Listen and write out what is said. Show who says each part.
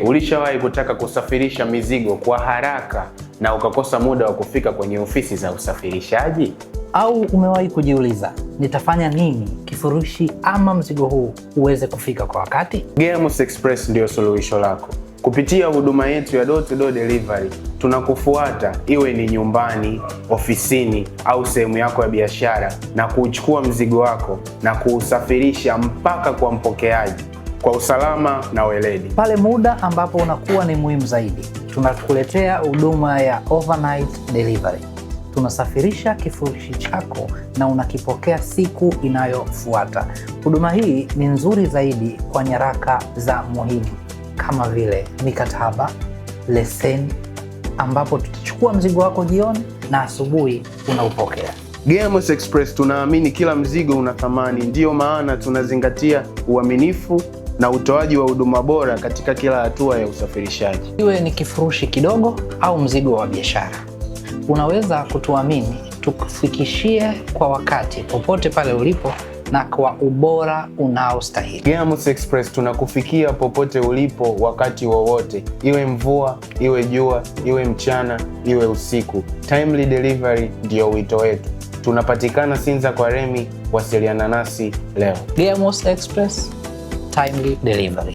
Speaker 1: Ulishawahi kutaka kusafirisha mizigo kwa haraka na ukakosa muda wa kufika kwenye ofisi za usafirishaji?
Speaker 2: Au umewahi kujiuliza, nitafanya nini kifurushi ama mzigo huu uweze kufika kwa wakati?
Speaker 1: Gearmost Express ndio suluhisho lako. Kupitia huduma yetu ya door-to-door delivery, tunakufuata iwe ni nyumbani, ofisini au sehemu yako ya biashara na kuuchukua mzigo wako na kuusafirisha mpaka kwa mpokeaji kwa usalama na weledi.
Speaker 2: Pale muda ambapo unakuwa ni muhimu zaidi, tunakuletea huduma ya overnight delivery. Tunasafirisha kifurushi chako na unakipokea siku inayofuata. Huduma hii ni nzuri zaidi kwa nyaraka za muhimu kama vile mikataba, leseni, ambapo tutachukua mzigo wako jioni na asubuhi unaupokea.
Speaker 1: Gearmost Express tunaamini kila mzigo una thamani, ndiyo maana tunazingatia uaminifu na utoaji wa huduma bora katika kila hatua ya usafirishaji.
Speaker 2: Iwe ni kifurushi kidogo au mzigo wa biashara, unaweza kutuamini tukufikishie kwa wakati popote pale ulipo na kwa ubora unaostahili.
Speaker 1: Gearmost Express tunakufikia popote ulipo wakati wowote, iwe mvua, iwe jua, iwe mchana, iwe usiku. Timely delivery ndio wito wetu. Tunapatikana Sinza kwa Remi, wasiliana nasi leo.
Speaker 2: Gearmost Express, timely delivery.